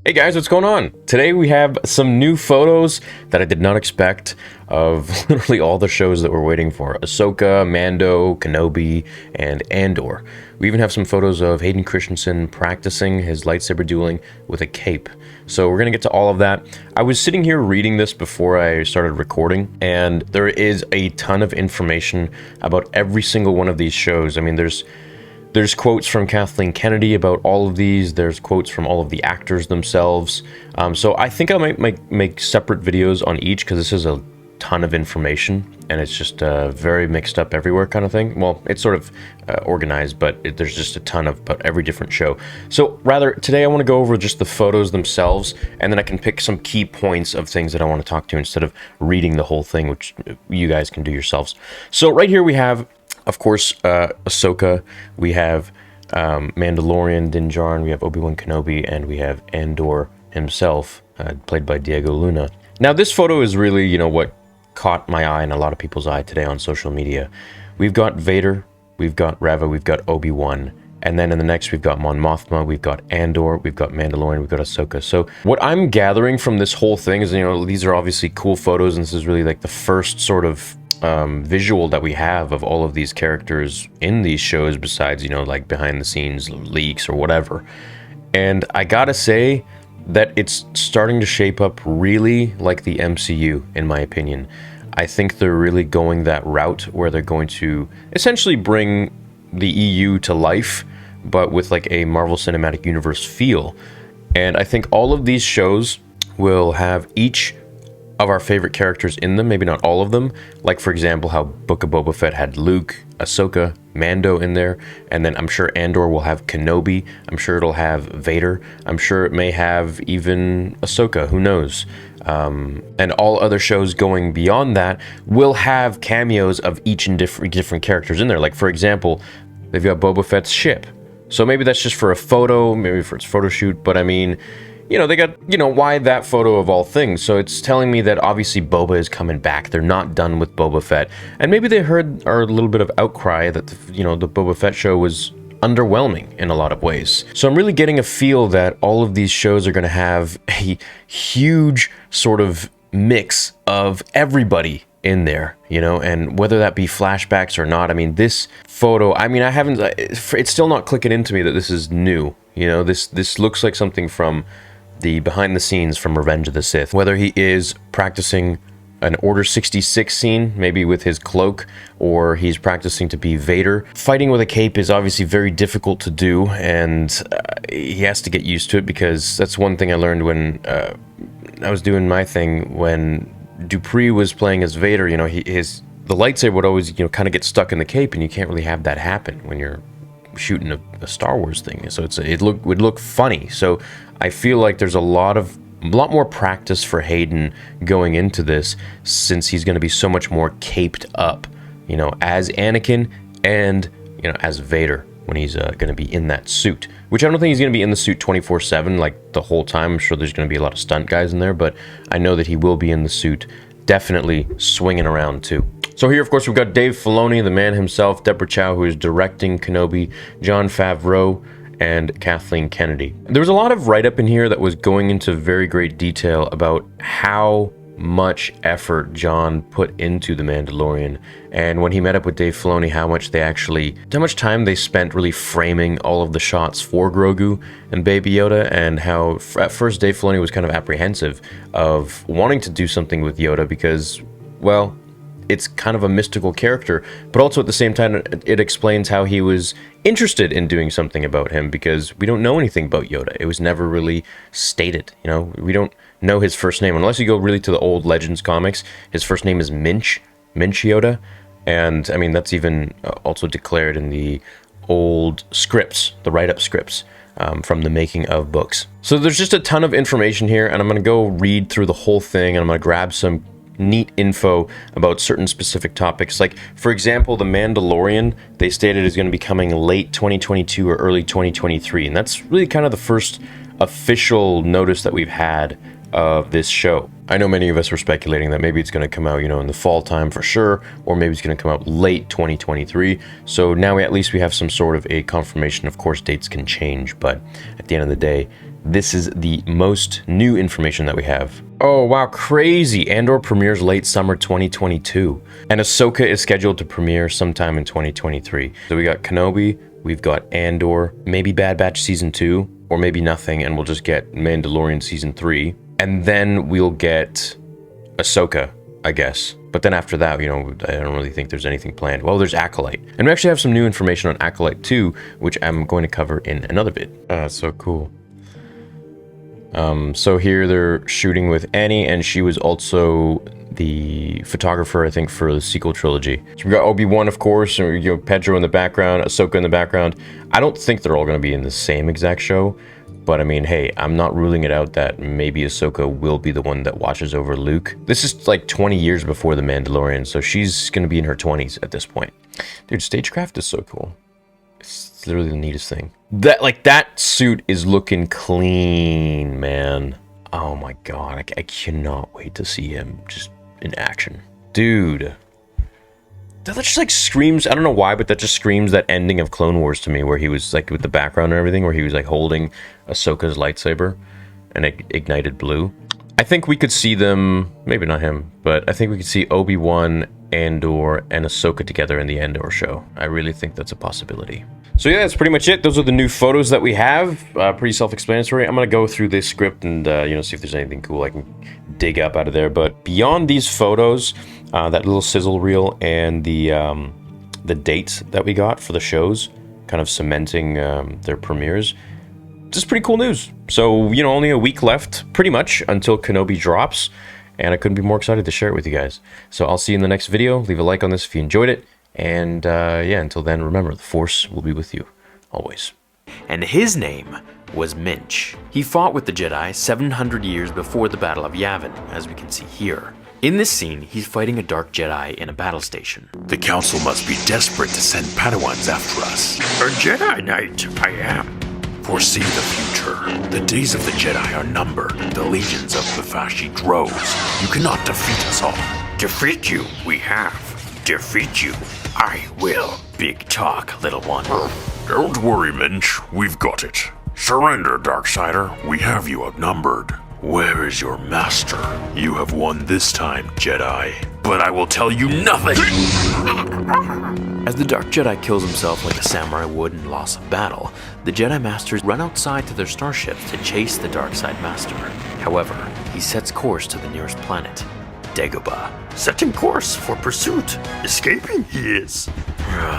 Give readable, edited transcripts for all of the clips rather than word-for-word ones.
Hey guys, what's going on? Today we have some new photos that I did not expect of literally all the shows that we're waiting for. Ahsoka, Mando, Kenobi, and Andor. We even have some photos of Hayden Christensen practicing his lightsaber dueling with a cape. So we're going to get to all of that. I was sitting here reading this before I started recording, and there is a ton of information about every single one of these shows. I mean, there's quotes from Kathleen Kennedy about all of these. There's quotes from all of the actors themselves. So I think I might make separate videos on each because this is a ton of information and it's just very mixed up everywhere kind of thing. Well, it's sort of organized, but there's just a ton of about every different show. So rather, today I want to go over just the photos themselves, and then I can pick some key points of things that I want to talk to instead of reading the whole thing, which you guys can do yourselves. So right here we have, of course, Ahsoka, we have Mandalorian, Din Djarin, we have Obi-Wan Kenobi, and we have Andor himself, played by Diego Luna. Now, this photo is really, you know, what caught my eye and a lot of people's eye today on social media. We've got Vader, we've got Reva, we've got Obi-Wan, and then in the next we've got Mon Mothma, we've got Andor, we've got Mandalorian, we've got Ahsoka. So what I'm gathering from this whole thing is, you know, these are obviously cool photos, and this is really like the first sort of visual that we have of all of these characters in these shows, besides, you know, like behind the scenes leaks or whatever. And I gotta say that it's starting to shape up really like the MCU, in my opinion. I think they're really going that route where they're going to essentially bring the EU to life, but with like a Marvel Cinematic Universe feel. And I think all of these shows will have each of our favorite characters in them, maybe not all of them, like for example how Book of Boba Fett had Luke, Ahsoka, Mando in there, and then I'm sure Andor will have Kenobi, I'm sure it'll have Vader, I'm sure it may have even Ahsoka, who knows. And all other shows going beyond that will have cameos of each and different characters in there. Like for example, they've got Boba Fett's ship, so maybe that's just for a photo, maybe for its photo shoot, but I mean, you know, they got, you know, why that photo of all things? So it's telling me that obviously Boba is coming back. They're not done with Boba Fett. And maybe they heard our little bit of outcry that, you know, the Boba Fett show was underwhelming in a lot of ways. So I'm really getting a feel that all of these shows are going to have a huge sort of mix of everybody in there, you know, and whether that be flashbacks or not. I mean, this photo, I mean, it's still not clicking into me that this is new. You know, this looks like something from the behind the scenes from Revenge of the Sith. Whether he is practicing an Order 66 scene, maybe with his cloak, or he's practicing to be Vader. Fighting with a cape is obviously very difficult to do, and he has to get used to it, because that's one thing I learned when I was doing my thing. When Dupree was playing as Vader, you know, the lightsaber would always, you know, kind of get stuck in the cape, and you can't really have that happen when you're shooting a Star Wars thing. So it would look funny. So I feel like there's a lot more practice for Hayden going into this, since he's going to be so much more caped up, you know, as Anakin and, you know, as Vader when he's going to be in that suit. Which I don't think he's going to be in the suit 24/7 like the whole time. I'm sure there's going to be a lot of stunt guys in there, but I know that he will be in the suit, definitely swinging around too. So here, of course, we've got Dave Filoni, the man himself, Deborah Chow, who is directing Kenobi, Jon Favreau, and Kathleen Kennedy. There was a lot of write-up in here that was going into very great detail about how much effort Jon put into The Mandalorian, and when he met up with Dave Filoni, how much time they spent really framing all of the shots for Grogu and Baby Yoda, and how at first Dave Filoni was kind of apprehensive of wanting to do something with Yoda because, well, it's kind of a mystical character, but also at the same time, it explains how he was interested in doing something about him, because we don't know anything about Yoda. It was never really stated, you know, we don't know his first name, unless you go really to the old Legends comics. His first name is Minch Yoda, and I mean, that's even also declared in the old scripts, the write-up scripts, from the making of books. So there's just a ton of information here, and I'm going to go read through the whole thing, and I'm going to grab some neat info about certain specific topics. Like, for example, The Mandalorian, they stated is going to be coming late 2022 or early 2023, and that's really kind of the first official notice that we've had of this show. I know many of us were speculating that maybe it's going to come out, you know, in the fall time for sure, or maybe it's going to come out late 2023. So now at least we have some sort of a confirmation. Of course, dates can change, but at the end of the day, this is the most new information that we have. Oh, wow, crazy. Andor premieres late summer 2022. And Ahsoka is scheduled to premiere sometime in 2023. So we got Kenobi, we've got Andor, maybe Bad Batch Season 2, or maybe nothing, and we'll just get Mandalorian Season 3. And then we'll get Ahsoka, I guess. But then after that, you know, I don't really think there's anything planned. Well, there's Acolyte. And we actually have some new information on Acolyte 2, which I'm going to cover in another vid. So cool. So here they're shooting with Annie, and she was also the photographer, I think, for the sequel trilogy. So we got Obi-Wan, of course, and you know, Pedro in the background, Ahsoka in the background. I don't think they're all going to be in the same exact show, but I mean, hey, I'm not ruling it out that maybe Ahsoka will be the one that watches over Luke. This is like 20 years before The Mandalorian, so she's going to be in her 20s at this point. Dude, stagecraft is so cool. It's literally the neatest thing. That suit is looking clean, man. Oh my god, I cannot wait to see him just in action. Dude. That just like screams, I don't know why, but that just screams that ending of Clone Wars to me, where he was like with the background and everything, where he was like holding Ahsoka's lightsaber and it ignited blue. I think we could see them, maybe not him, but I think we could see Obi-Wan, Andor, and Ahsoka together in the Andor show. I really think that's a possibility. So yeah, that's pretty much it. Those are the new photos that we have. Pretty self-explanatory. I'm gonna go through this script and you know, see if there's anything cool I can dig up out of there. But beyond these photos, that little sizzle reel and the dates that we got for the shows, kind of cementing their premieres, just pretty cool news. So, you know, only a week left, pretty much, until Kenobi drops, and I couldn't be more excited to share it with you guys. So I'll see you in the next video. Leave a like on this if you enjoyed it. And yeah, until then, remember, the Force will be with you, always. And his name was Minch. He fought with the Jedi 700 years before the Battle of Yavin, as we can see here. In this scene, he's fighting a dark Jedi in a battle station. The Council must be desperate to send Padawans after us. A Jedi Knight, I am. Foresee the future. The days of the Jedi are numbered. The legions of Bafashi grows. You cannot defeat us all. Defeat you, we have. Defeat you, I will. Big talk, little one. Don't worry, Minch. We've got it. Surrender, Darksider. We have you outnumbered. Where is your master? You have won this time, Jedi. But I will tell you nothing! As the Dark Jedi kills himself like a samurai would in Loss of Battle, the Jedi Masters run outside to their starships to chase the Darkseid Master. However, he sets course to the nearest planet, Dagobah. Setting course for pursuit. Escaping he is.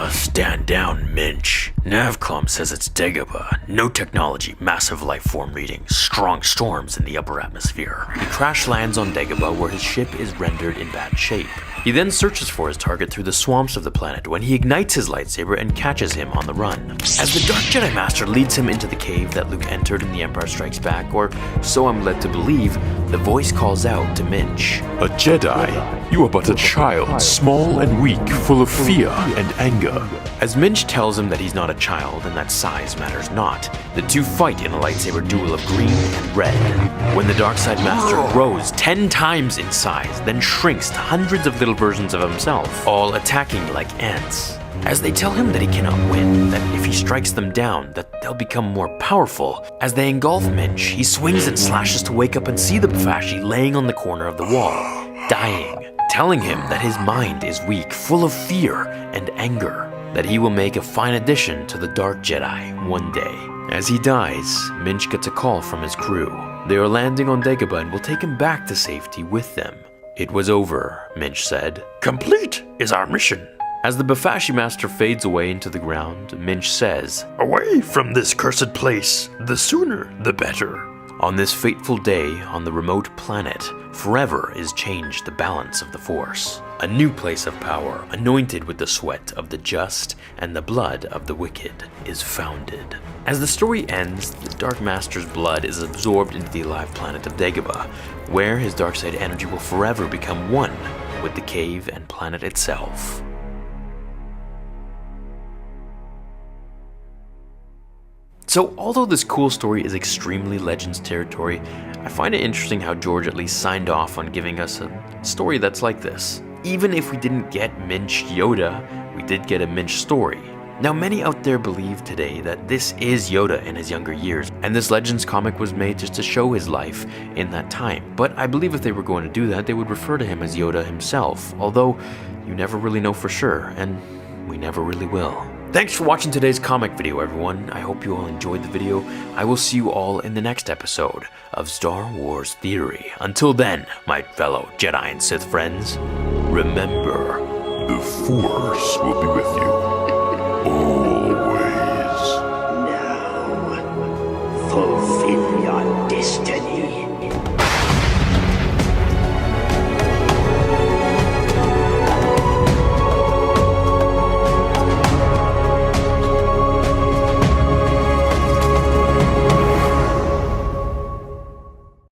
Stand down, Minch. Navcom says it's Dagobah. No technology, massive life form readings, strong storms in the upper atmosphere. He crash lands on Dagobah, where his ship is rendered in bad shape. He then searches for his target through the swamps of the planet when he ignites his lightsaber and catches him on the run. As the Dark Jedi Master leads him into the cave that Luke entered in The Empire Strikes Back, or so I'm led to believe, the voice calls out to Minch. A Jedi? You are but a child, small and weak, full of fear and anger. As Minch tells him that he's not a child and that size matters not, the two fight in a lightsaber duel of green and red. When the Darkseid Master grows 10 times in size, then shrinks to hundreds of little versions of himself, all attacking like ants. As they tell him that he cannot win, that if he strikes them down, that they'll become more powerful. As they engulf Minch, he swings and slashes to wake up and see the Bafashi laying on the corner of the wall, dying, telling him that his mind is weak, full of fear and anger, that he will make a fine addition to the Dark Jedi one day. As he dies, Minch gets a call from his crew. They are landing on Dagobah and will take him back to safety with them. It was over, Minch said. Complete is our mission. As the Bafashi Master fades away into the ground, Minch says, Away from this cursed place, the sooner the better. On this fateful day on the remote planet, forever is changed the balance of the Force. A new place of power, anointed with the sweat of the just and the blood of the wicked, is founded. As the story ends, the Dark Master's blood is absorbed into the alive planet of Dagobah, where his dark side energy will forever become one with the cave and planet itself. So, although this cool story is extremely Legends territory, I find it interesting how George at least signed off on giving us a story that's like this. Even if we didn't get Minch Yoda, we did get a Minch story. Now, many out there believe today that this is Yoda in his younger years, and this Legends comic was made just to show his life in that time. But I believe if they were going to do that, they would refer to him as Yoda himself, although you never really know for sure, and we never really will. Thanks for watching today's comic video, everyone. I hope you all enjoyed the video. I will see you all in the next episode of Star Wars Theory. Until then, my fellow Jedi and Sith friends, remember, The Force will be with you. Always. Now, fulfill your destiny.